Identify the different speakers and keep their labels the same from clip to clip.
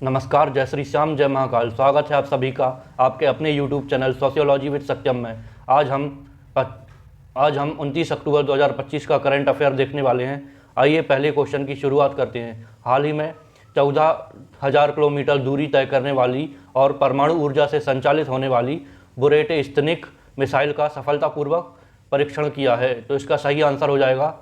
Speaker 1: नमस्कार, जय श्री श्याम, जय महाकाल। स्वागत है आप सभी का आपके अपने YouTube चैनल सोशियोलॉजी विद सत्यम में। आज हम 29 अक्टूबर 2025 का करंट अफेयर देखने वाले हैं। आइए पहले क्वेश्चन की शुरुआत करते हैं। हाल ही में 14,000 किलोमीटर दूरी तय करने वाली और परमाणु ऊर्जा से संचालित होने वाली बुरेट स्तनिक मिसाइल का सफलतापूर्वक परीक्षण किया है। तो इसका सही आंसर हो जाएगा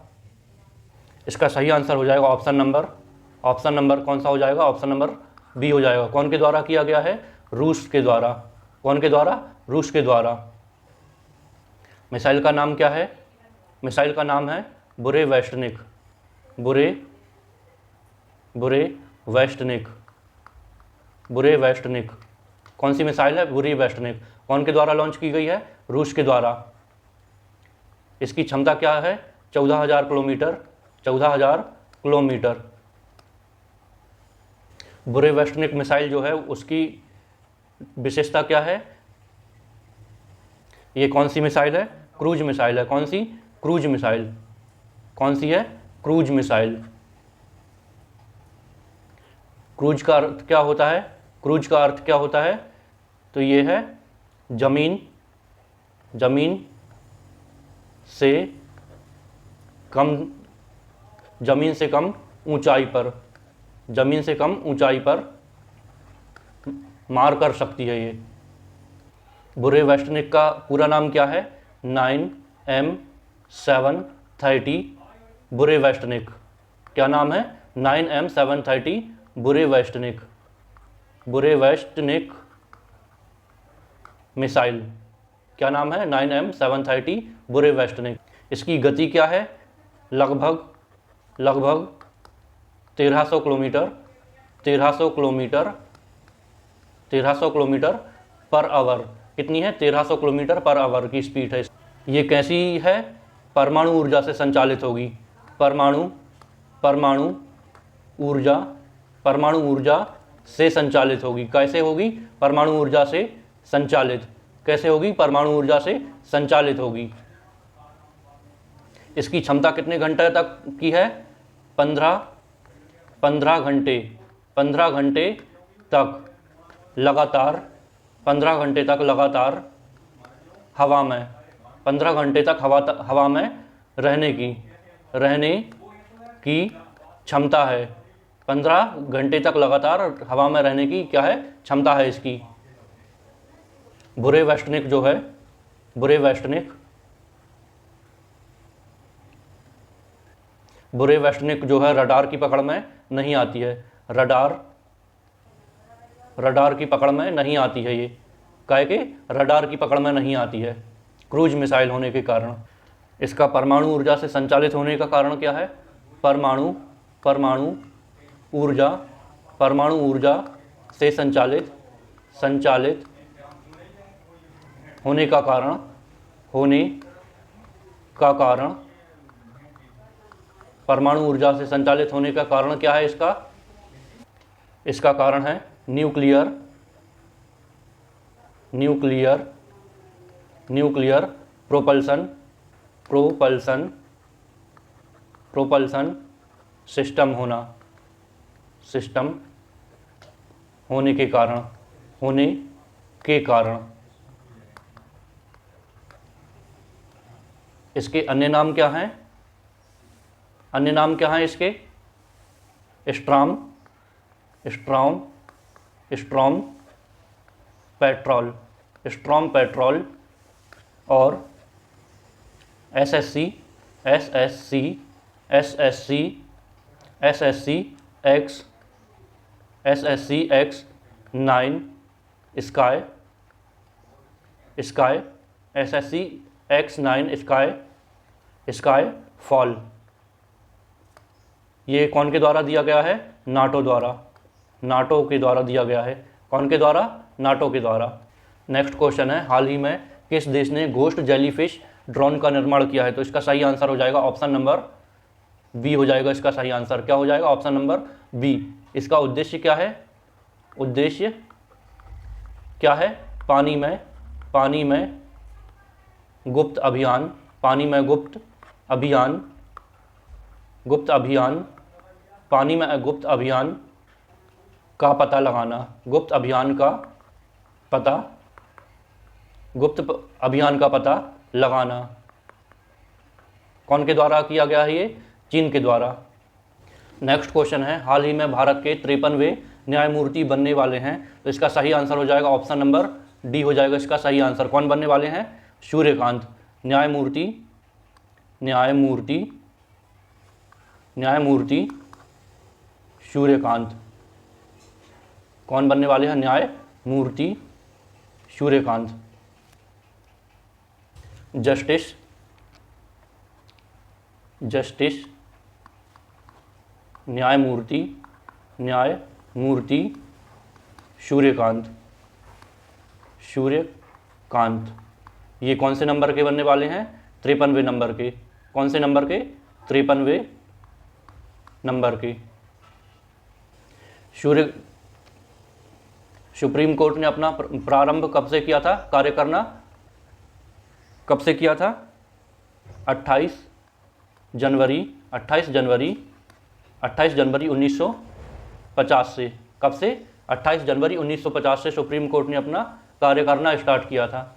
Speaker 1: ऑप्शन नंबर कौन सा हो जाएगा? ऑप्शन नंबर बी हो जाएगा। कौन के द्वारा किया गया है? रूस के द्वारा। कौन के द्वारा? रूस के द्वारा। मिसाइल का नाम क्या है? मिसाइल का नाम है बुरेवेस्टनिक। बुरेवेस्टनिक। कौन सी मिसाइल है? बुरेवेस्टनिक। कौन के द्वारा लॉन्च की गई है? रूस के द्वारा। इसकी क्षमता क्या है? 14,000 किलोमीटर। बुरेवेस्टनिक मिसाइल जो है उसकी विशेषता क्या है? ये कौन सी मिसाइल है? क्रूज मिसाइल है। कौन सी? Cruise missile. कौन सी है? Cruise missile. क्रूज का अर्थ क्या होता है? क्रूज का अर्थ क्या होता है? तो ये है जमीन से कम ऊंचाई पर मार कर सकती है। ये बुरेवेस्टनिक का पूरा नाम क्या है? 9M730 Burevestnik. क्या नाम है? 9M730 Burevestnik missile. क्या नाम है? 9M730 Burevestnik. इसकी गति क्या है? लगभग 1300 किलोमीटर पर आवर। कितनी है? 1300 किलोमीटर पर आवर की स्पीड है। ये कैसी है? परमाणु ऊर्जा से संचालित होगी। परमाणु ऊर्जा से संचालित होगी। कैसे होगी? परमाणु ऊर्जा से संचालित। कैसे होगी? परमाणु ऊर्जा से संचालित होगी। इसकी क्षमता कितने घंटे तक की है? 15 घंटे तक लगातार हवा में 15 घंटे तक हवा में रहने की क्षमता है। 15 घंटे तक लगातार हवा में रहने की क्या है? क्षमता है इसकी। बुरेवेस्टनिक जो है बुरेवेस्टनिक जो है रडार की पकड़ में नहीं आती है। रडार की पकड़ में नहीं आती है। ये काहे के? रडार की पकड़ में नहीं आती है क्रूज मिसाइल होने के कारण। इसका परमाणु ऊर्जा से संचालित होने का कारण क्या है? परमाणु ऊर्जा से संचालित होने का कारण परमाणु ऊर्जा से संचालित होने का कारण क्या है इसका कारण है न्यूक्लियर प्रोपल्सन सिस्टम होने के कारण। इसके अन्य नाम क्या हैं? इसके? स्ट्रॉम पेट्रोल और एसएससी X9 स्काई फॉल। ये कौन के द्वारा दिया गया है? नाटो के द्वारा दिया गया है। कौन के द्वारा? नाटो के द्वारा। नेक्स्ट क्वेश्चन है, हाल ही में किस देश ने घोस्ट जेलीफिश ड्रोन का निर्माण किया है? तो इसका सही आंसर हो जाएगा ऑप्शन नंबर बी हो जाएगा। इसका सही आंसर क्या हो जाएगा? Option number B. इसका उद्देश्य क्या है? पानी में गुप्त अभियान का पता लगाना, गुप्त अभियान का पता लगाना। कौन के द्वारा किया गया है ये? चीन के द्वारा। नेक्स्ट क्वेश्चन है, हाल ही में भारत के 53वें न्यायमूर्ति बनने वाले हैं, तो इसका सही आंसर हो जाएगा ऑप्शन नंबर डी हो जाएगा इसका सही आंसर। कौन बनने वाले हैं? सूर्यकांत। न्यायमूर्ति सूर्यकांत। कौन बनने वाले हैं? न्यायमूर्ति सूर्यकांत। जस्टिस न्यायमूर्ति सूर्यकांत। ये कौन से नंबर के बनने वाले हैं? 53वें नंबर के। कौन से नंबर के? 53वें नंबर के। सुप्रीम कोर्ट ने अपना प्रारंभ कब से किया था कार्य करना? कब से किया था? 28 जनवरी 1950 से। कब से? 28 जनवरी 1950 से सुप्रीम कोर्ट ने अपना कार्य करना स्टार्ट किया था।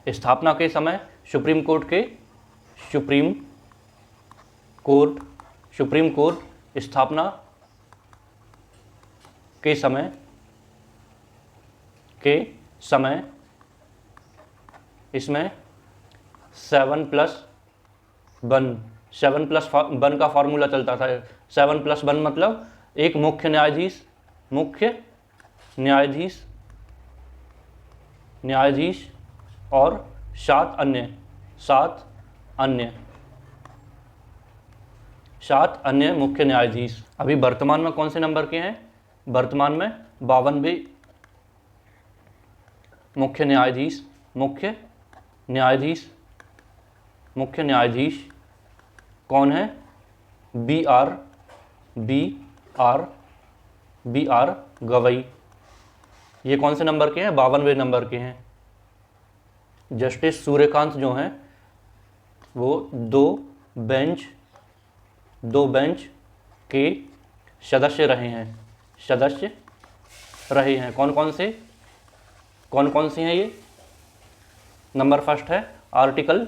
Speaker 1: स्थापना के समय सुप्रीम कोर्ट स्थापना के समय इसमें 7+1 का फार्मूला चलता था। 7+1 मतलब एक मुख्य न्यायाधीश और 7 अन्य मुख्य न्यायाधीश। अभी वर्तमान में कौन से नंबर के हैं? वर्तमान में 52वें मुख्य न्यायाधीश कौन है? B R Gavai. ये कौन से नंबर के हैं? 52वें नंबर के हैं। जस्टिस सूर्यकांत जो हैं वो दो बेंच के सदस्य रहे हैं। कौन कौन से हैं ये? नंबर फर्स्ट है आर्टिकल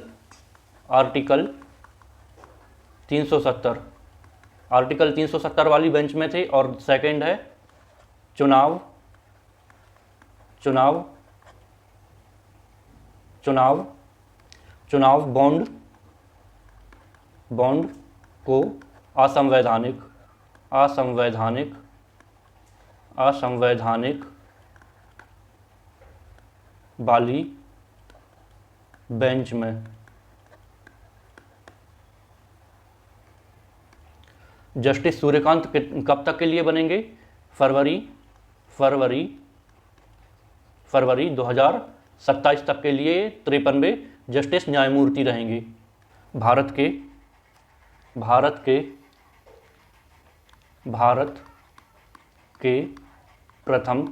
Speaker 1: 370। आर्टिकल 370 वाली बेंच में थे। और सेकंड है चुनाव बॉन्ड को असंवैधानिक वाली बेंच में। जस्टिस सूर्यकांत कब तक के लिए बनेंगे? फरवरी 2027 तक के लिए 53वें जस्टिस न्यायमूर्ति रहेंगे। भारत के प्रथम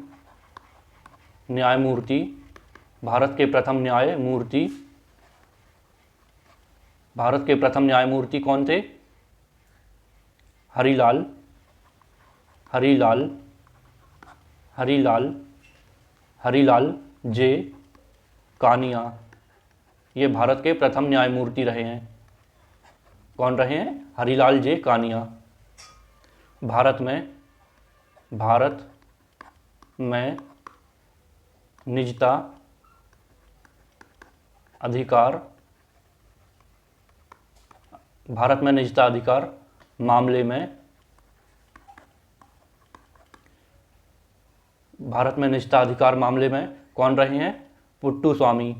Speaker 1: न्यायमूर्ति कौन थे? हरिलाल जे कानिया। ये भारत के प्रथम न्यायमूर्ति रहे हैं। कौन रहे हैं? हरिलाल जे कानिया। भारत में निजता अधिकार मामले में कौन रहे हैं? पुट्टू स्वामी।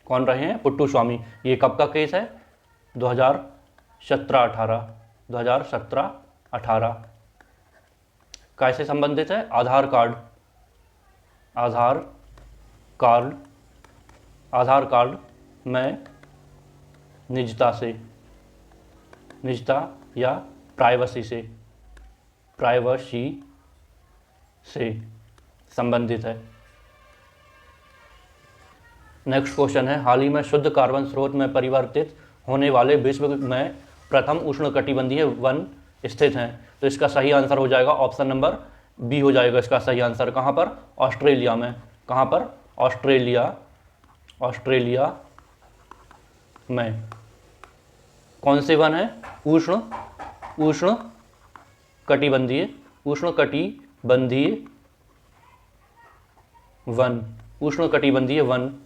Speaker 1: कौन रहे हैं? पुट्टू स्वामी। ये कब का केस है? 2017-18 कैसे संबंधित है? आधार कार्ड में निजता या प्राइवेसी से संबंधित है। नेक्स्ट क्वेश्चन है, हाल ही में शुद्ध कार्बन स्रोत में परिवर्तित होने वाले विश्व में प्रथम उष्णकटिबंधीय वन स्थित हैं। तो इसका सही आंसर हो जाएगा ऑप्शन नंबर बी हो जाएगा इसका सही आंसर। कहाँ पर? ऑस्ट्रेलिया में। कहाँ पर? ऑस्ट्रेलिया में। कौन से वन है? उष्ण कटिबंधीय वन।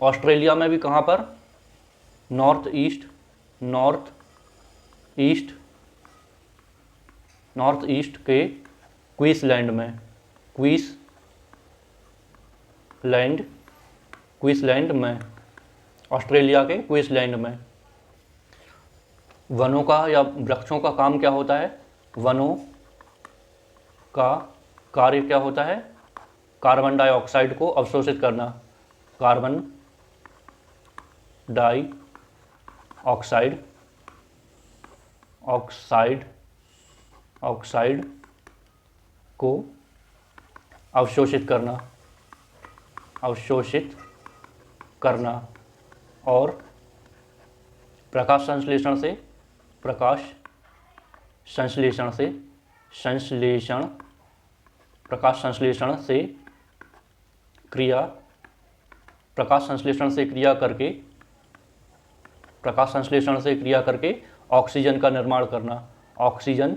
Speaker 1: ऑस्ट्रेलिया में भी कहाँ पर? नॉर्थ ईस्ट के क्वींसलैंड में। क्वींसलैंड में, ऑस्ट्रेलिया के क्वींसलैंड में। वनों का या वृक्षों का काम क्या होता है? वनों का कार्य क्या होता है? कार्बन डाइऑक्साइड को अवशोषित करना। कार्बन डाइऑक्साइड को अवशोषित करना और प्रकाश संश्लेषण से क्रिया करके ऑक्सीजन का निर्माण करना। ऑक्सीजन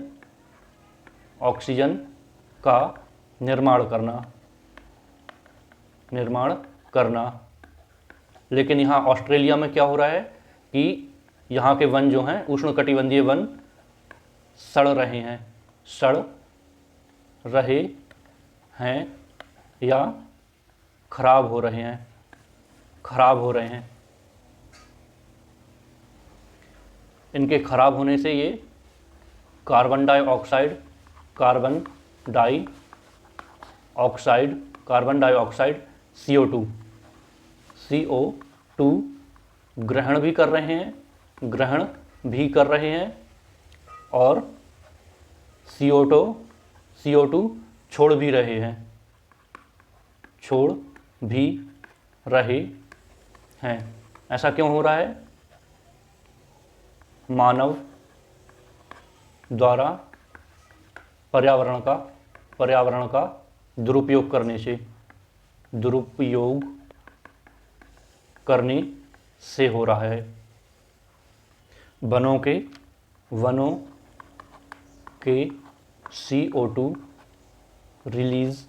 Speaker 1: का निर्माण करना। लेकिन यहाँ ऑस्ट्रेलिया में क्या हो रहा है कि यहाँ के वन जो हैं, उष्णकटिबंधीय वन सड़ रहे हैं या खराब हो रहे हैं। इनके खराब होने से ये कार्बन डाइऑक्साइड CO2 ग्रहण भी कर रहे हैं और CO2 छोड़ भी रहे हैं। ऐसा क्यों हो रहा है? मानव द्वारा पर्यावरण का दुरुपयोग करने से हो रहा है। वनों के CO2 रिलीज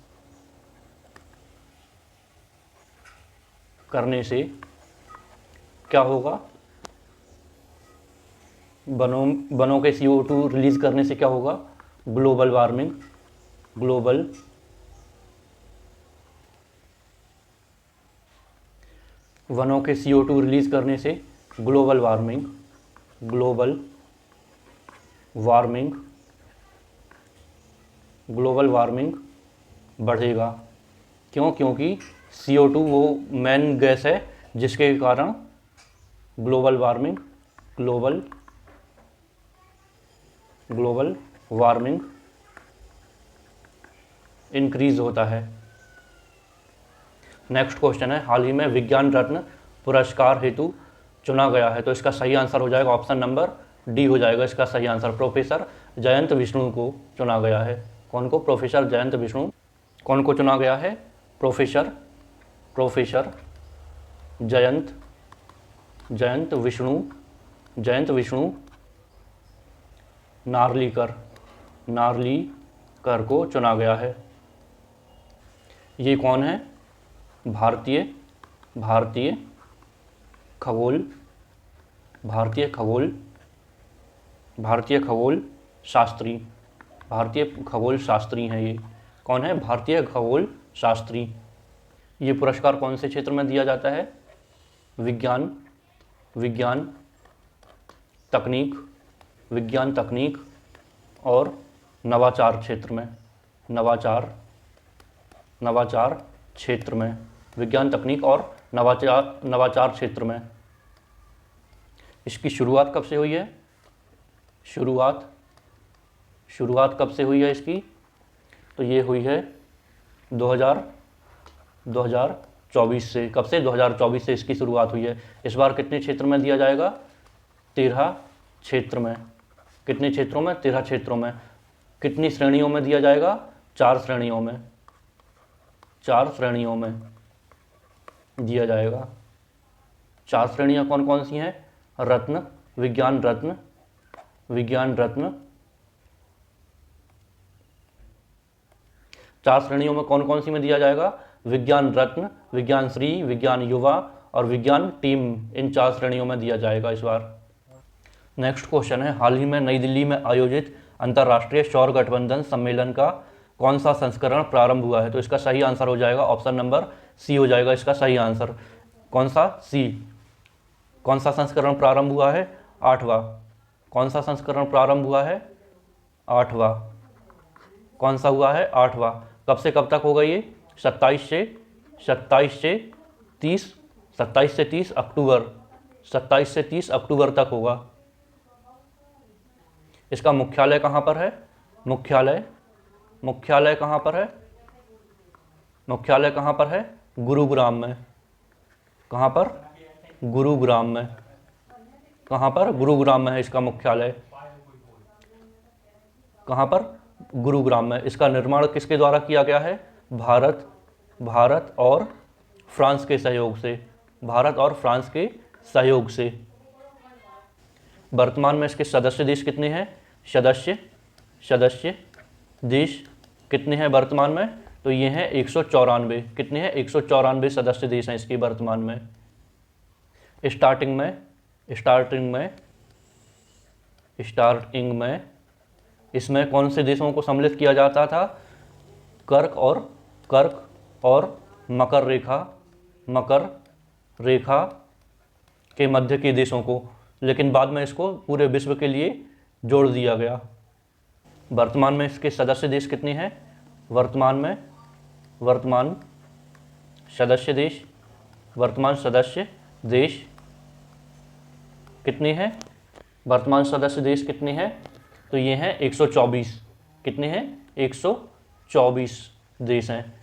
Speaker 1: करने से क्या होगा? वनों के CO2 रिलीज करने से क्या होगा? ग्लोबल वार्मिंग वनों के CO2 रिलीज करने से ग्लोबल वार्मिंग बढ़ेगा। क्यों? क्योंकि CO2 वो मेन गैस है जिसके कारण ग्लोबल वार्मिंग इंक्रीज होता है। नेक्स्ट क्वेश्चन है, हाल ही में विज्ञान रत्न पुरस्कार हेतु चुना गया है। तो इसका सही आंसर हो जाएगा ऑप्शन नंबर डी हो जाएगा इसका सही आंसर। प्रोफेसर जयंत विष्णु को चुना गया है। कौन को? प्रोफेसर जयंत विष्णु। कौन को चुना गया है? प्रोफेसर जयंत विष्णु नार्लिकर को चुना गया है। ये कौन है? भारतीय खगोल शास्त्री हैं ये। कौन है? भारतीय खगोल शास्त्री। ये पुरस्कार कौन से क्षेत्र में दिया जाता है? विज्ञान तकनीक और नवाचार क्षेत्र में। नवाचार क्षेत्र में, विज्ञान तकनीक और नवाचार क्षेत्र में। इसकी शुरुआत कब से हुई है? शुरुआत कब से हुई है इसकी? तो ये हुई है 2024 से। कब से? 2024 से इसकी शुरुआत हुई है। इस बार कितने क्षेत्र में दिया जाएगा? 13 क्षेत्र में। कितने क्षेत्रों में? 13 क्षेत्रों में। कितनी श्रेणियों में दिया जाएगा? 4 श्रेणियों में। 4 श्रेणियों में दिया जाएगा। 4 श्रेणियां कौन कौन सी हैं? रत्न, विज्ञान रत्न, विज्ञान रत्न। 4 श्रेणियों में कौन कौन सी में दिया जाएगा? विज्ञान रत्न, विज्ञान श्री, विज्ञान युवा और विज्ञान टीम। इन 4 श्रेणियों में दिया जाएगा इस बार। नेक्स्ट क्वेश्चन है, हाल ही में नई दिल्ली में आयोजित अंतर्राष्ट्रीय सौर गठबंधन सम्मेलन का कौन सा संस्करण प्रारंभ हुआ है? तो इसका सही आंसर हो जाएगा ऑप्शन नंबर सी हो जाएगा इसका सही आंसर। कौन सा? सी। कौन सा संस्करण प्रारंभ हुआ है? 8वां। कौन सा संस्करण प्रारंभ हुआ है? 8वां। कौन सा हुआ है? 8वां। कब से कब तक होगा ये? 27 से 30 अक्टूबर, 27 से 30 अक्टूबर तक होगा। इसका मुख्यालय कहाँ पर है? मुख्यालय कहाँ पर है? मुख्यालय कहाँ पर है? गुरुग्राम में। कहाँ पर? गुरुग्राम में। कहाँ पर? गुरुग्राम में है इसका मुख्यालय। कहाँ पर? गुरुग्राम में। इसका निर्माण किसके द्वारा किया गया है? भारत और फ्रांस के सहयोग से। भारत और फ्रांस के सहयोग से। वर्तमान में इसके सदस्य देश कितने हैं? सदस्य देश कितने हैं वर्तमान में? तो ये हैं 194। कितने हैं? 194 सदस्य देश हैं इसके वर्तमान में। स्टार्टिंग में इसमें कौन से देशों को सम्मिलित किया जाता था? कर्क और मकर रेखा के मध्य के देशों को, लेकिन बाद में इसको पूरे विश्व के लिए जोड़ दिया गया। वर्तमान में इसके सदस्य देश कितने हैं? वर्तमान सदस्य देश कितने हैं? वर्तमान सदस्य देश कितने हैं? तो ये हैं 124। कितने हैं? 124 देश हैं।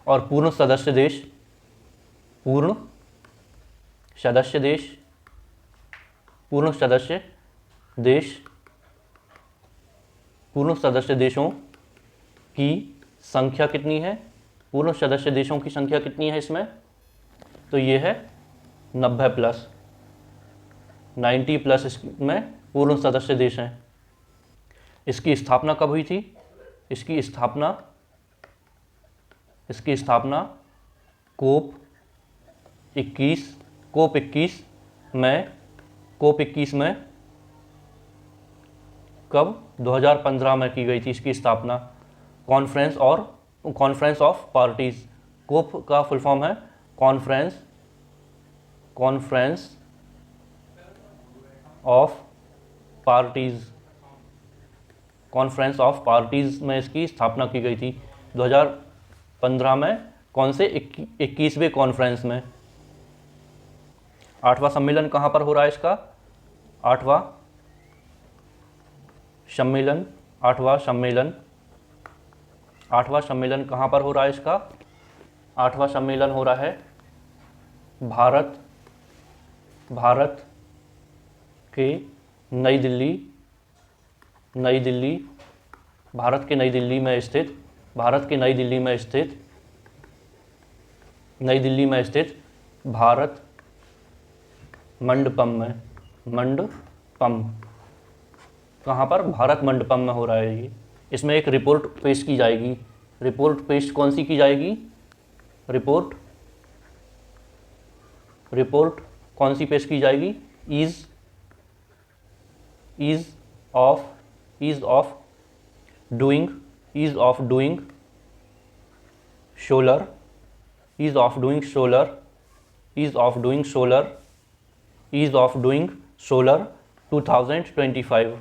Speaker 1: और पूर्ण सदस्य देशों की संख्या कितनी है? पूर्ण सदस्य देशों की संख्या कितनी है इसमें? तो ये है 90+, 90+ इसमें पूर्ण सदस्य देश हैं। इसकी स्थापना कब हुई थी? इसकी स्थापना कोप 21 में कब? 2015 में की गई थी इसकी स्थापना। Conference of parties. कोप का फुल फॉर्म है कॉन्फ्रेंस ऑफ पार्टीज में इसकी स्थापना की गई थी 2015 में। कौन से? 21वें कॉन्फ्रेंस में। 8वां सम्मेलन कहाँ पर हो रहा है इसका? 8वां सम्मेलन कहाँ पर हो रहा है इसका? 8वां सम्मेलन हो रहा है भारत के नई दिल्ली में स्थित भारत मंडपम में। कहाँ पर? भारत मंडपम में हो रहा है ये। इसमें एक रिपोर्ट पेश की जाएगी। रिपोर्ट पेश कौन सी की जाएगी? रिपोर्ट कौन सी पेश की जाएगी? Ease of doing solar 2025।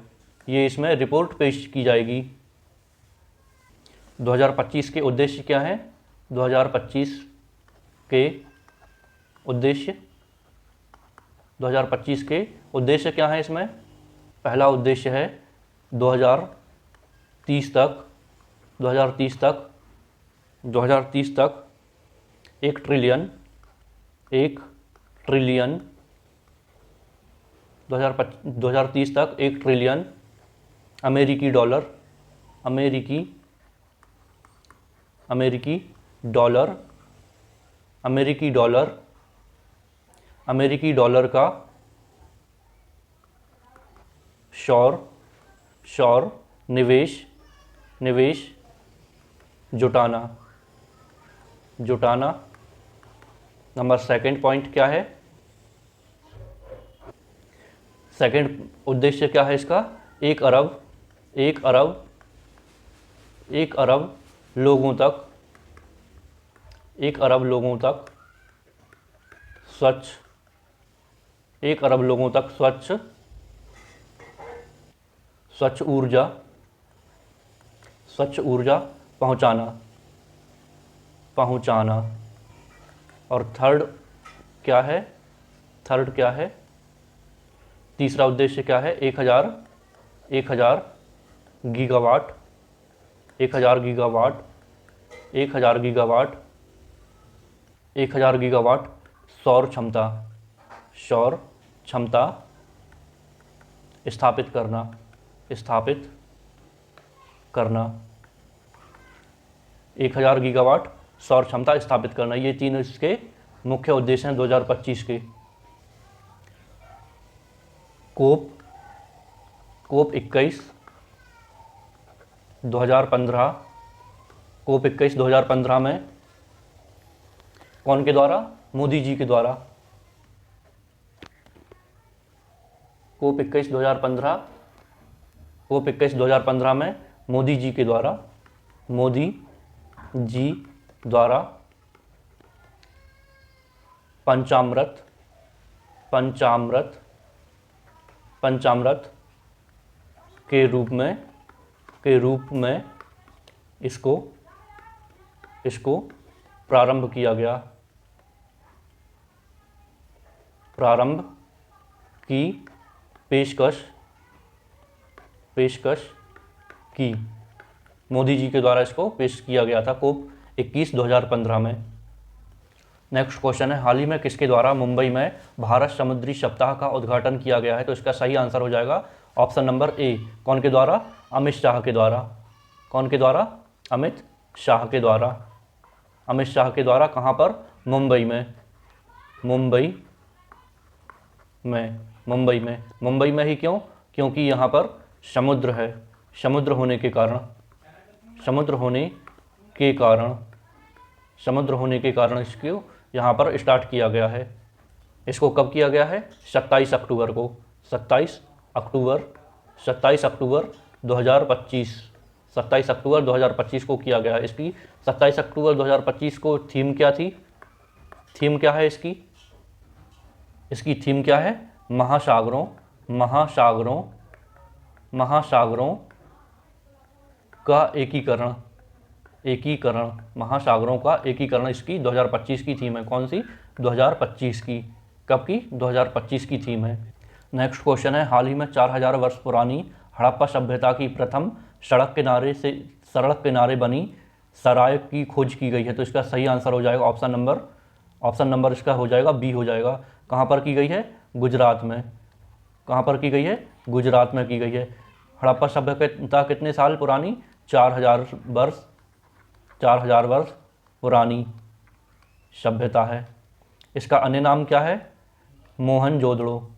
Speaker 1: ये इसमें रिपोर्ट पेश की जाएगी। 2025 के उद्देश्य क्या हैं? 2025 के उद्देश्य क्या है इसमें? पहला उद्देश्य है 2030 तक 1 ट्रिलियन 2030 तक 1 ट्रिलियन अमेरिकी डॉलर अमेरिकी डॉलर अमेरिकी डॉलर का शौर निवेश जुटाना। नंबर सेकंड पॉइंट क्या है? सेकंड उद्देश्य क्या है इसका? 1 अरब लोगों तक स्वच्छ ऊर्जा पहुंचाना। और थर्ड क्या है? तीसरा उद्देश्य क्या है? 1000 गीगावाट सौर क्षमता स्थापित करना। 1000 गीगावाट सौर क्षमता स्थापित करना। ये तीन इसके मुख्य उद्देश्य हैं 2025 के। कोप 21 2015 में कौन के द्वारा? मोदी जी के द्वारा। कोप 21 2015 में मोदी जी द्वारा पंचामृत के रूप में इसको प्रारंभ किया गया। प्रारंभ की पेशकश की मोदी जी के द्वारा इसको पेश किया गया था कोप 21 2015 में। नेक्स्ट क्वेश्चन है, हाल ही में किसके द्वारा मुंबई में भारत समुद्री सप्ताह का उद्घाटन किया गया है? तो इसका सही आंसर हो जाएगा ऑप्शन नंबर ए। कौन के द्वारा? अमित शाह के द्वारा। कौन के द्वारा? अमित शाह के द्वारा। कहाँ पर? मुंबई में ही क्यों? क्योंकि यहाँ पर समुद्र है। समुद्र होने के कारण इसको यहाँ पर स्टार्ट किया गया है। इसको कब किया गया है? 27 अक्टूबर को। 27 अक्टूबर 2025 को किया गया है। इसकी 27 अक्टूबर 2025 को थीम क्या थी? थीम क्या है इसकी? इसकी थीम क्या है? महासागरों का एकीकरण। महासागरों का एकीकरण इसकी 2025 की थीम है। कौन सी? 2025 की। कब की? 2025 की थीम है। नेक्स्ट क्वेश्चन है, हाल ही में 4000 वर्ष पुरानी हड़प्पा सभ्यता की प्रथम सड़क किनारे बनी सराय की खोज की गई है। तो इसका सही आंसर हो जाएगा ऑप्शन नंबर इसका हो जाएगा बी हो जाएगा। कहाँ पर की गई है? गुजरात में। कहाँ पर की गई है? गुजरात में की गई है। हड़प्पा सभ्यता कितने साल पुरानी? 4000 वर्ष पुरानी सभ्यता है। इसका अन्य नाम क्या है? मोहनजोदड़ो।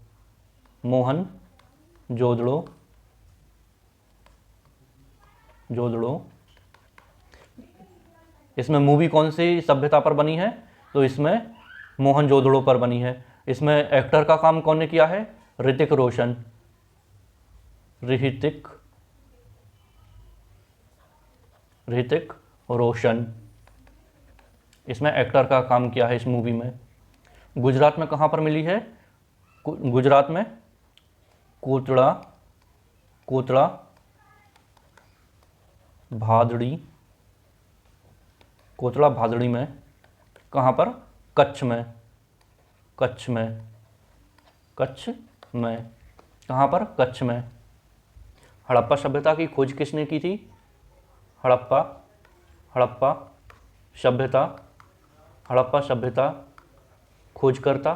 Speaker 1: इसमें मूवी कौन सी सभ्यता पर बनी है? तो इसमें मोहनजोदड़ो पर बनी है। इसमें एक्टर का काम कौन ने किया है? ऋतिक रोशन इसमें एक्टर का काम किया है इस मूवी में। गुजरात में कहाँ पर मिली है? गुजरात में कोतड़ा भादड़ी में। कहाँ पर? कच्छ में। कहाँ पर? कच्छ में। हड़प्पा सभ्यता की खोज किसने की थी? हड़प्पा सभ्यता हड़प्पा सभ्यता खोजकर्ता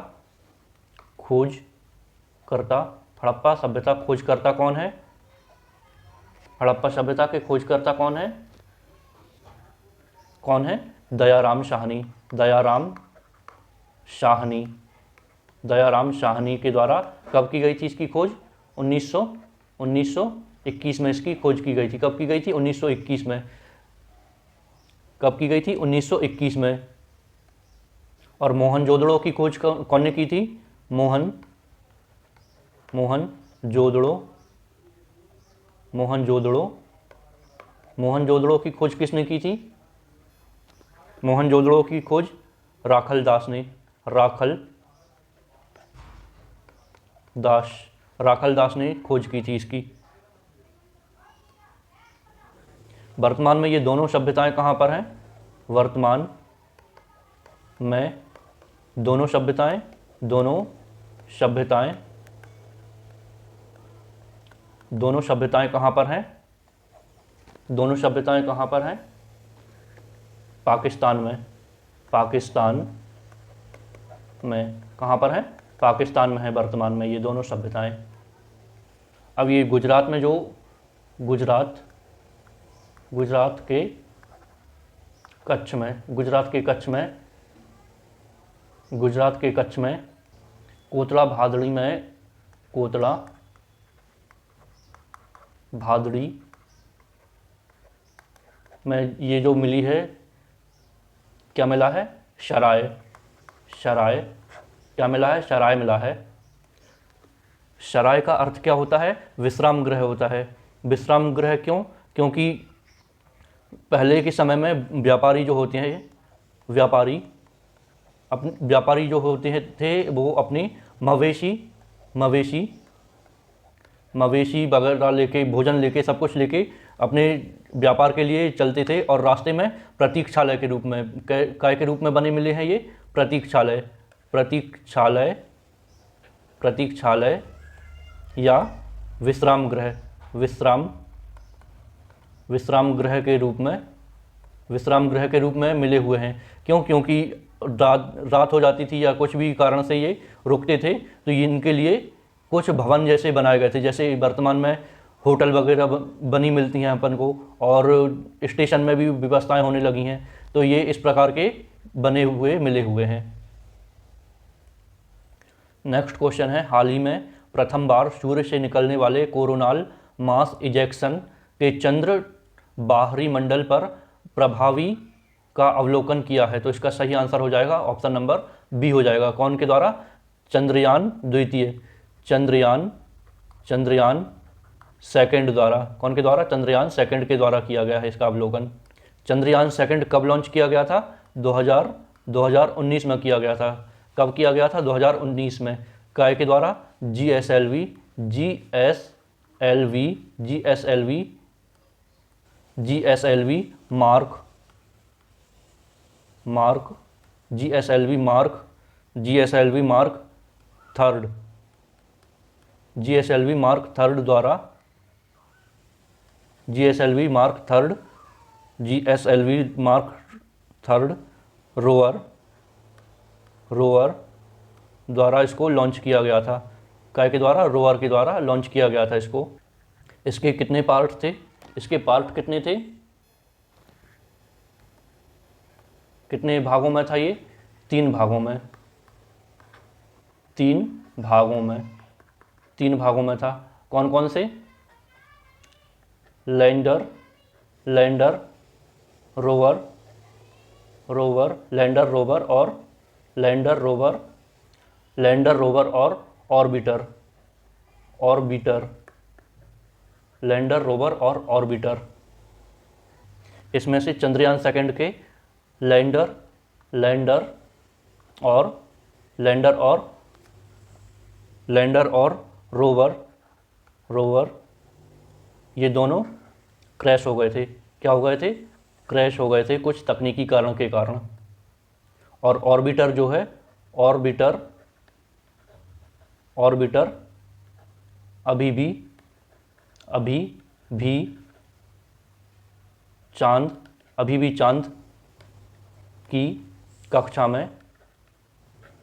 Speaker 1: हड़प्पा सभ्यता खोजकर्ता कौन है? हड़प्पा सभ्यता के खोजकर्ता कौन है? दयाराम शाहनी के द्वारा कब की गई थी इसकी खोज? 1921 में इसकी खोज की गई थी। कब की गई थी? 1921 में। कब की गई थी? 1921 में। और मोहनजोदड़ो की खोज कौन ने की थी? मोहनजोदड़ो की खोज किसने की थी? मोहनजोदड़ो की खोज राखल दास ने खोज की थी इसकी। वर्तमान में ये दोनों सभ्यताएं कहाँ पर हैं? वर्तमान में दोनों सभ्यताएं कहाँ पर हैं? पाकिस्तान में। कहाँ पर है? पाकिस्तान में है वर्तमान में ये दोनों सभ्यताएं। अब ये गुजरात के कच्छ में कोतला भादड़ी में ये जो मिली है, क्या मिला है? शराय। क्या मिला है? शराय मिला है। शराय का अर्थ क्या होता है? विश्राम गृह होता है। विश्राम गृह क्यों? क्योंकि पहले के समय में व्यापारी जो होते हैं, व्यापारी जो होते हैं थे, वो अपनी मवेशी वगैरह लेके, भोजन लेके, सब कुछ लेके अपने व्यापार के लिए चलते थे। और रास्ते में प्रतीक्षालय के रूप में, काय के रूप में बने मिले हैं ये? प्रतीक्षालय या विश्राम गृह के रूप में मिले हुए हैं। क्यों? क्योंकि रात हो जाती थी या कुछ भी कारण से ये रुकते थे, तो इनके लिए कुछ भवन जैसे बनाए गए थे। जैसे वर्तमान में होटल वगैरह बनी मिलती हैं अपन को, और स्टेशन में भी व्यवस्थाएं होने लगी हैं। तो ये इस प्रकार के बने हुए मिले हुए हैं। नेक्स्ट क्वेश्चन है, हाल ही में प्रथम बार सूर्य से निकलने वाले कोरोनल मास इजेक्शन के चंद्र बाहरी मंडल पर प्रभावी का अवलोकन किया है। तो इसका सही आंसर हो जाएगा ऑप्शन नंबर बी हो जाएगा। कौन के द्वारा? चंद्रयान सेकंड द्वारा। कौन के द्वारा? चंद्रयान सेकंड के द्वारा किया गया है इसका अवलोकन। चंद्रयान सेकंड कब लॉन्च किया गया था? 2019 में किया गया था। कब किया गया था? 2019 में। काय के द्वारा? GSLV मार्क थर्ड द्वारा, GSLV मार्क थर्ड रोवर द्वारा इसको लॉन्च किया गया था। काय के द्वारा? रोवर के द्वारा लॉन्च किया गया था इसको। इसके कितने पार्ट थे? इसके पार्ट कितने थे? कितने भागों में था ये? 3 भागों में। 3 भागों में था। कौन कौन से? लैंडर रोवर और ऑर्बिटर। लैंडर, रोवर और ऑर्बिटर। इसमें से चंद्रयान सेकंड के लैंडर और रोवर ये दोनों क्रैश हो गए थे। क्या हो गए थे? क्रैश हो गए थे कुछ तकनीकी कारण के कारण। और ऑर्बिटर जो है, ऑर्बिटर अभी भी चांद की कक्षा में,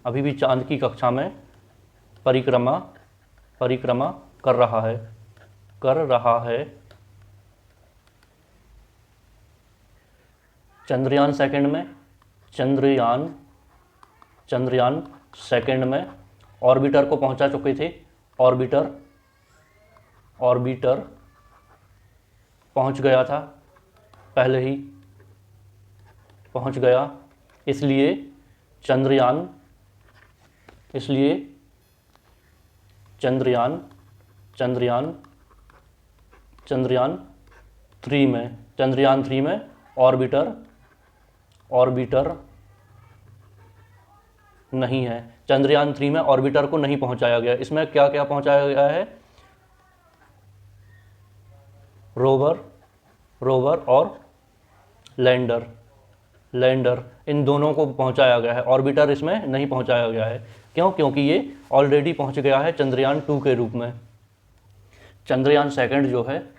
Speaker 1: अभी भी चांद की कक्षा में परिक्रमा कर रहा है। चंद्रयान सेकंड में ऑर्बिटर को पहुंचा चुके थे। ऑर्बिटर पहुंच गया था, पहले ही पहुंच गया, इसलिए चंद्रयान 3 में ऑर्बिटर नहीं है। चंद्रयान 3 में ऑर्बिटर को नहीं पहुंचाया गया। इसमें क्या क्या पहुंचाया गया है? रोवर और लैंडर इन दोनों को पहुंचाया गया है। ऑर्बिटर इसमें नहीं पहुंचाया गया है। क्यों? क्योंकि ये ऑलरेडी पहुंच गया है चंद्रयान 2 के रूप में। चंद्रयान सेकंड जो है,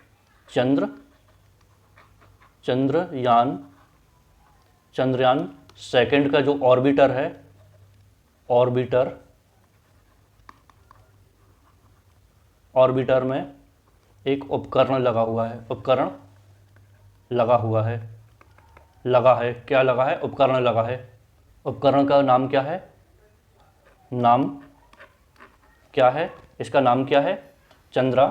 Speaker 1: चंद्रयान सेकंड का जो ऑर्बिटर है, ऑर्बिटर में एक उपकरण लगा हुआ है। क्या लगा है? उपकरण लगा है। उपकरण का नाम क्या है? इसका नाम क्या है? चंद्रा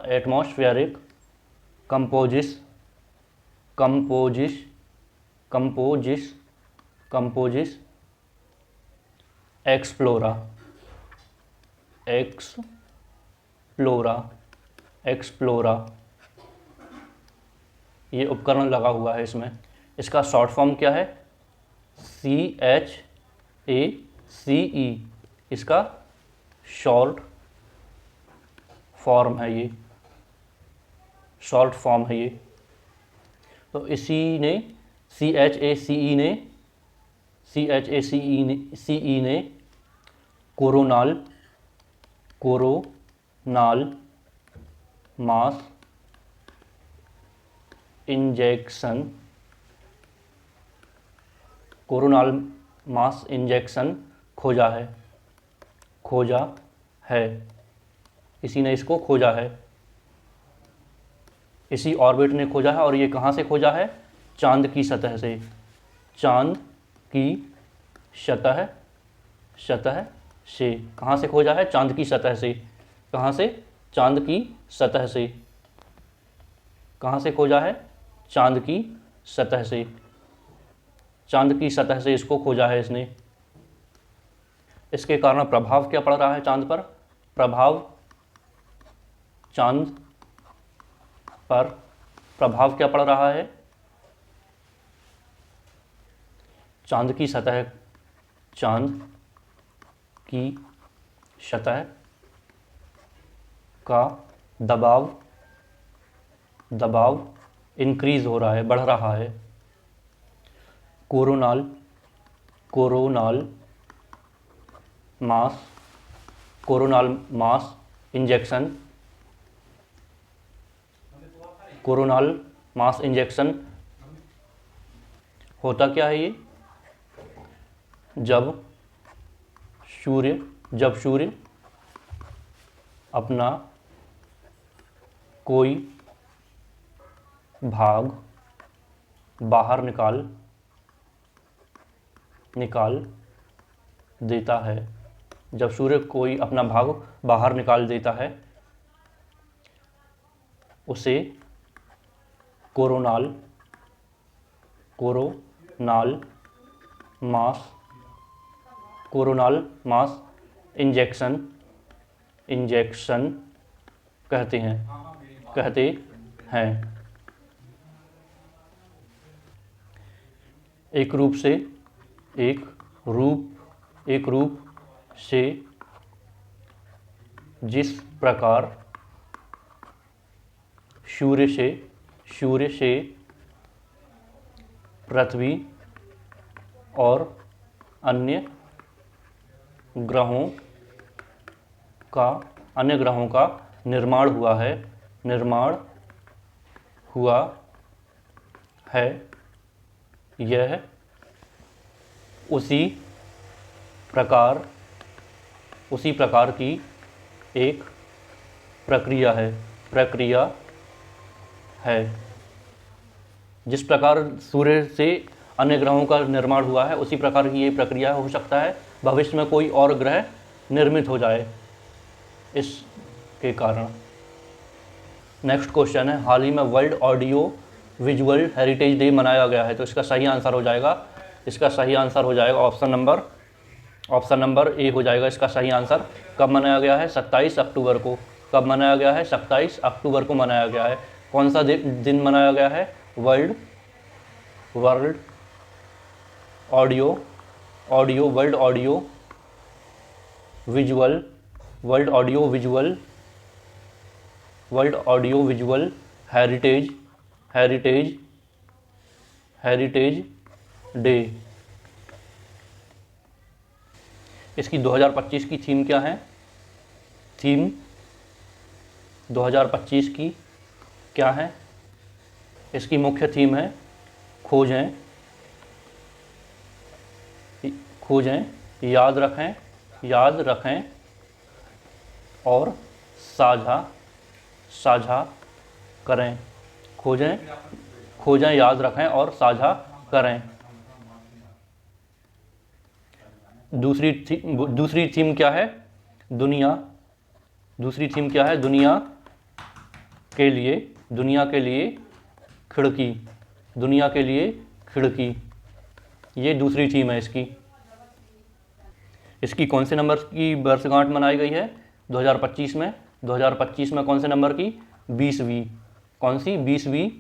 Speaker 1: एटमॉस्फेरिक कंपोजिस एक्सप्लोरा ये उपकरण लगा हुआ है इसमें। इसका शॉर्ट फॉर्म क्या है? CHACE इसका शॉर्ट फॉर्म है ये। तो इसी ने CHACE ने कोरोनाल मास इंजेक्शन खोजा है। इसी ने इसको खोजा है। इसी ऑर्बिट ने खोजा है। और ये कहाँ से खोजा है? चांद की सतह से। कहाँ से खोजा है? चांद की सतह से। कहाँ से? चांद की सतह से। कहाँ से खोजा है? चांद की सतह से। चांद की सतह से इसको खोजा है इसने। इसके कारण प्रभाव क्या पड़ रहा है चांद पर? चांद पर प्रभाव क्या पड़ रहा है? चांद की सतह का दबाव इंक्रीज हो रहा है, बढ़ रहा है। कोरोनाल मास इंजेक्शन होता क्या है ये? जब सूर्य अपना कोई भाग बाहर निकाल देता है। जब सूर्य कोई अपना भाग बाहर निकाल देता है, उसे कोरोनाल मास इंजेक्शन कहते हैं। एक रूप से जिस प्रकार सूर्य से पृथ्वी और अन्य ग्रहों का अन्य ग्रहों का निर्माण हुआ है यह उसी प्रकार की एक प्रक्रिया है जिस प्रकार सूर्य से अन्य ग्रहों का निर्माण हुआ है उसी प्रकार की ये प्रक्रिया हो सकता है भविष्य में कोई और ग्रह निर्मित हो जाए इसके कारण। नेक्स्ट क्वेश्चन है, हाल ही में world audio visual heritage day मनाया गया है, तो इसका सही आंसर हो जाएगा ऑप्शन नंबर ए हो जाएगा इसका सही आंसर। कब मनाया गया है? 27 अक्टूबर को। कब मनाया गया है? 27 अक्टूबर को मनाया गया है। कौन सा दिन मनाया गया है? World audio visual heritage day. इसकी 2025 की थीम क्या है? थीम 2025 की क्या है? इसकी मुख्य थीम है खोजें, याद रखें और साझा करें। खोजें, याद रखें और साझा करें। दूसरी थीम क्या है? दुनिया के लिए खिड़की। ये दूसरी थीम है इसकी कौन से नंबर की वर्षगांठ मनाई गई है 2025 में? 2025 में कौन से नंबर की? 20वीं। कौन सी? 20वीं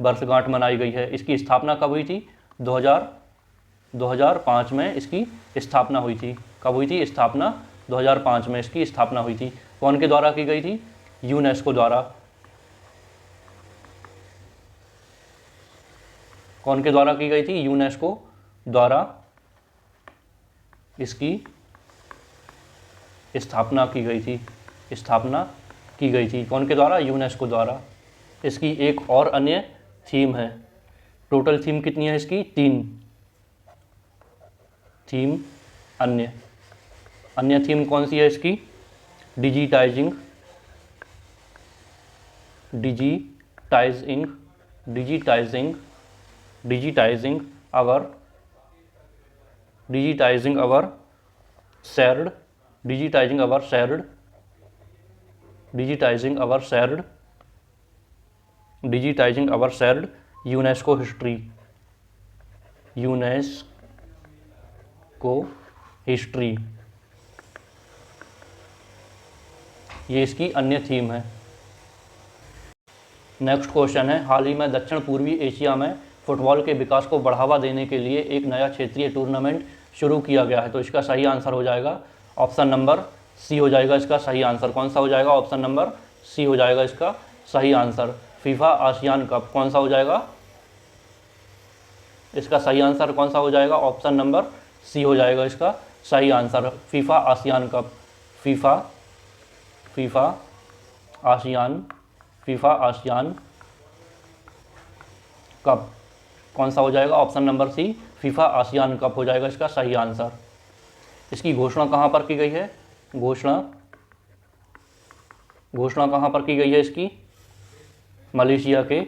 Speaker 1: वर्षगांठ मनाई गई है। इसकी स्थापना कब हुई थी? 2005 में इसकी स्थापना हुई थी। कब हुई थी स्थापना? 2005 में इसकी स्थापना हुई थी। कौन के द्वारा की गई थी? यूनेस्को द्वारा। कौन के द्वारा की गई थी? यूनेस्को द्वारा इसकी स्थापना की गई थी। कौन के द्वारा? यूनेस्को द्वारा। इसकी एक और अन्य थीम है। टोटल थीम कितनी है इसकी? 3 थीम। अन्य थीम कौन सी है इसकी? डिजिटाइजिंग अवर शेयर्ड यूनेस्को हिस्ट्री। ये इसकी अन्य थीम है। नेक्स्ट क्वेश्चन है, हाल ही में दक्षिण पूर्वी एशिया में फुटबॉल के विकास को बढ़ावा देने के लिए एक नया क्षेत्रीय टूर्नामेंट शुरू किया गया है, तो इसका सही आंसर हो जाएगा ऑप्शन नंबर सी हो जाएगा इसका सही आंसर। कौन सा हो जाएगा? ऑप्शन नंबर सी हो जाएगा इसका सही आंसर। फीफा आसियान कप कौन सा हो जाएगा? इसका सही आंसर कौन सा हो जाएगा? ऑप्शन नंबर सी हो जाएगा इसका सही answer. FIFA ASEAN cup. FIFA ASEAN cup कौन सा हो जाएगा? Option number C FIFA ASEAN cup हो जाएगा इसका सही आंसर। इसकी घोषणा कहाँ पर की गई है? घोषणा कहाँ पर की गई है इसकी? मलेशिया के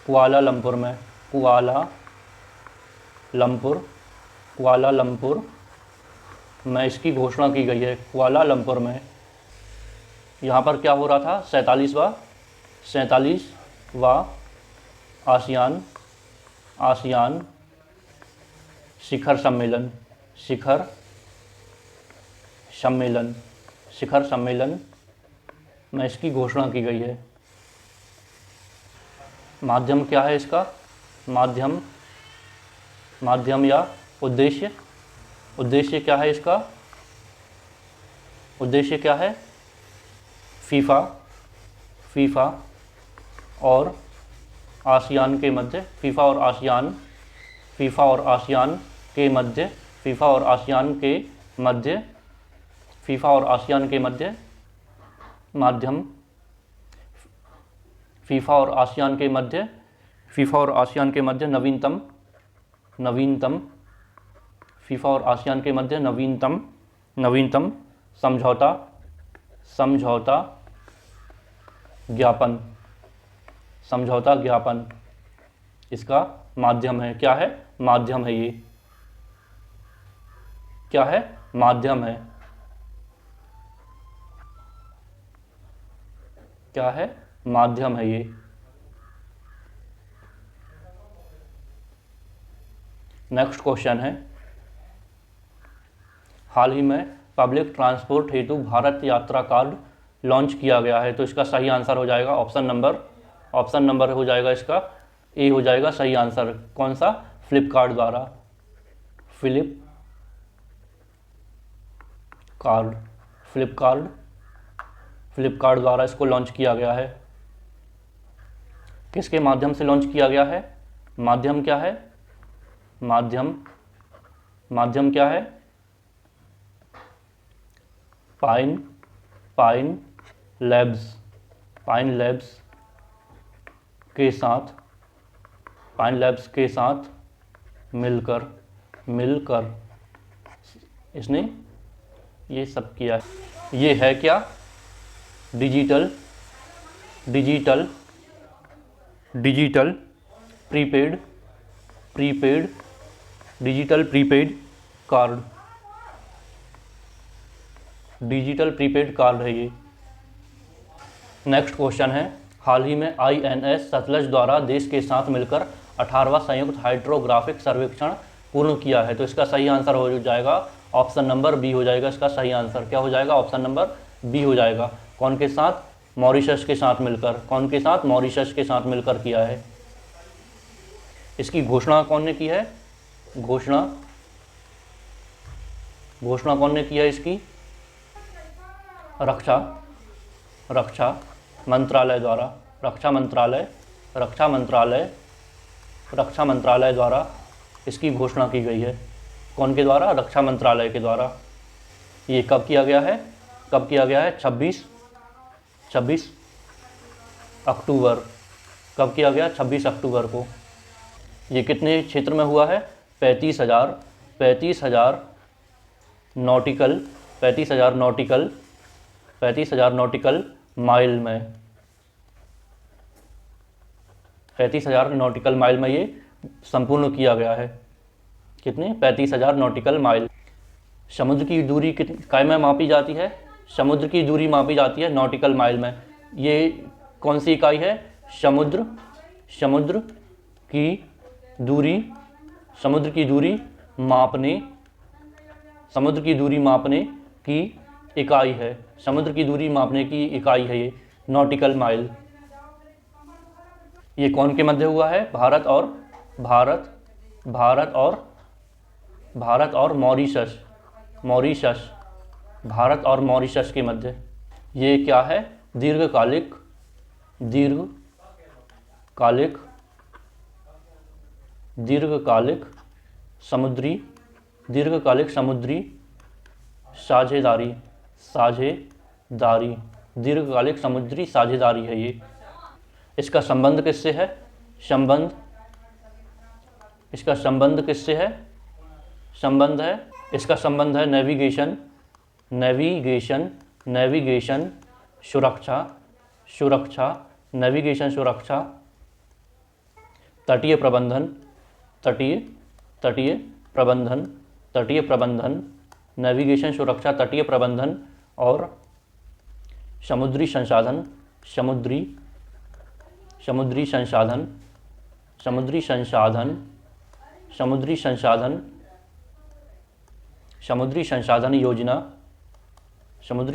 Speaker 1: कुआलालंपुर में इसकी घोषणा की गई है। कुआलालंपुर में। यहाँ पर क्या हो रहा था? 47वां आसियान शिखर सम्मेलन में इसकी घोषणा की गई है। माध्यम क्या है इसका? माध्यम या उद्देश्य क्या है इसका? उद्देश्य क्या है? फीफा और आसियान फीफा और आसियान के मध्य, फीफा और आसियान के मध्य, फीफा और आसियान के मध्य माध्यम, फीफा और आसियान के मध्य, फीफा और आसियान के मध्य नवीनतम, नवीनतम, फीफा और आसियान के मध्य नवीनतम, नवीनतम समझौता, समझौता ज्ञापन, समझौता ज्ञापन इसका माध्यम है। क्या है? माध्यम है ये। क्या है? माध्यम है। क्या है? माध्यम है ये। नेक्स्ट क्वेश्चन है, हाल ही में पब्लिक ट्रांसपोर्ट हेतु भारत यात्रा कार्ड लॉन्च किया गया है, तो इसका सही आंसर हो जाएगा ऑप्शन नंबर हो जाएगा इसका ए हो जाएगा सही आंसर। कौन सा? फ्लिपकार्ट द्वारा, फ्लिपकार्ट द्वारा इसको लॉन्च किया गया है। किसके माध्यम से लॉन्च किया गया है? माध्यम क्या है? माध्यम क्या है? पाइन लैब्स के साथ मिलकर इसने ये सब किया है। ये है क्या? Digital prepaid digital prepaid card, digital prepaid card है ये। नेक्स्ट क्वेश्चन है, हाल ही में INS सतलज द्वारा देश के साथ मिलकर 18वां संयुक्त हाइड्रोग्राफिक सर्वेक्षण पूर्ण किया है, तो इसका सही आंसर हो जाएगा ऑप्शन नंबर बी हो जाएगा इसका सही आंसर। क्या हो जाएगा? ऑप्शन नंबर बी हो जाएगा। कौन के साथ? मॉरिशस के साथ मिलकर। कौन के साथ? मॉरिशस के साथ मिलकर किया है। इसकी घोषणा कौन ने की है? घोषणा कौन ने की है इसकी? रक्षा मंत्रालय द्वारा, रक्षा मंत्रालय द्वारा इसकी घोषणा की गई है। कौन के द्वारा? रक्षा मंत्रालय के द्वारा। ये कब किया गया है? 26 अक्टूबर। कब किया गया? 26 अक्टूबर को। ये कितने क्षेत्र में हुआ है? 35,000 नॉटिकल माइल में, 35,000 नॉटिकल माइल में ये संपूर्ण किया गया है। कितने? 35,000 नॉटिकल माइल। समुद्र की दूरी काय में मापी जाती है? समुद्र की दूरी मापी जाती है नॉटिकल माइल में। ये कौन सी इकाई है? समुद्र की दूरी मापने की इकाई है। समुद्र की दूरी मापने की इकाई है ये नॉटिकल माइल। ये कौन के मध्य हुआ है? भारत और मॉरिशस, भारत और मॉरिशस के मध्य। ये क्या है? दीर्घकालिक समुद्री साझेदारी, दीर्घकालिक समुद्री साझेदारी है ये। इसका संबंध किससे है? इसका संबंध किससे है? इसका संबंध है नेविगेशन सुरक्षा, तटीय प्रबंधन, नेविगेशन सुरक्षा, तटीय प्रबंधन और समुद्री संसाधन,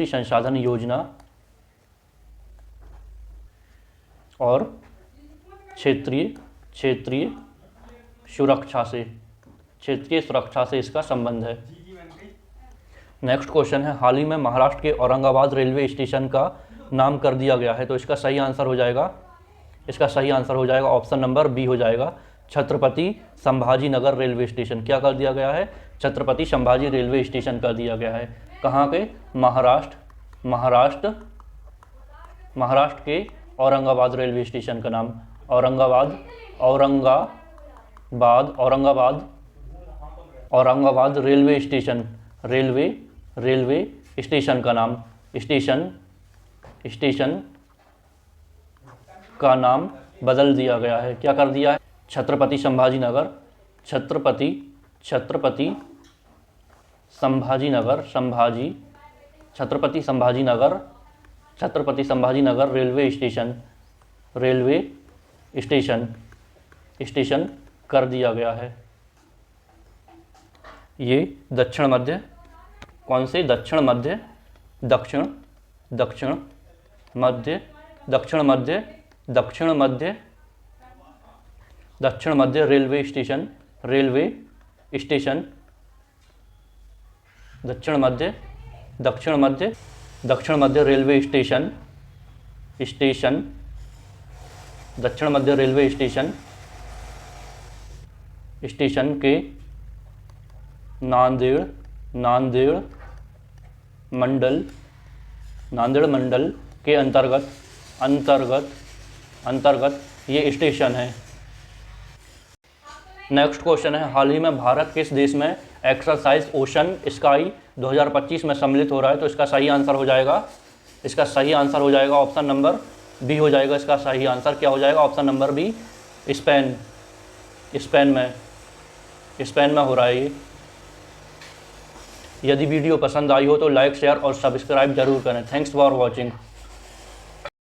Speaker 1: संसाधन योजना और क्षेत्रीय सुरक्षा से इसका संबंध है। नेक्स्ट क्वेश्चन है, हाल ही में महाराष्ट्र के औरंगाबाद रेलवे स्टेशन का नाम कर दिया गया है, तो इसका सही आंसर हो जाएगा ऑप्शन नंबर बी हो जाएगा, छत्रपति संभाजी नगर रेलवे स्टेशन क्या कर दिया गया है? छत्रपति संभाजी रेलवे स्टेशन कर दिया गया है। कहाँ के? महाराष्ट्र के औरंगाबाद रेलवे स्टेशन का नाम औरंगाबाद रेलवे स्टेशन का नाम स्टेशन का नाम बदल दिया गया है। क्या कर दिया है? छत्रपति संभाजी नगर रेलवे स्टेशन कर दिया गया है। ये दक्षिण मध्य रेलवे स्टेशन के नांदेड़ मंडल के अंतर्गत ये स्टेशन है। नेक्स्ट क्वेश्चन है, हाल ही में भारत किस देश में एक्सरसाइज ओशन स्काई 2025 में सम्मिलित हो रहा है? तो इसका सही आंसर हो जाएगा ऑप्शन नंबर बी हो जाएगा। इसका सही आंसर क्या हो जाएगा? ऑप्शन नंबर बी, स्पेन में हो रहा है ये। यदि वीडियो पसंद आई हो तो लाइक, शेयर और सब्सक्राइब जरूर करें। Thanks for watching.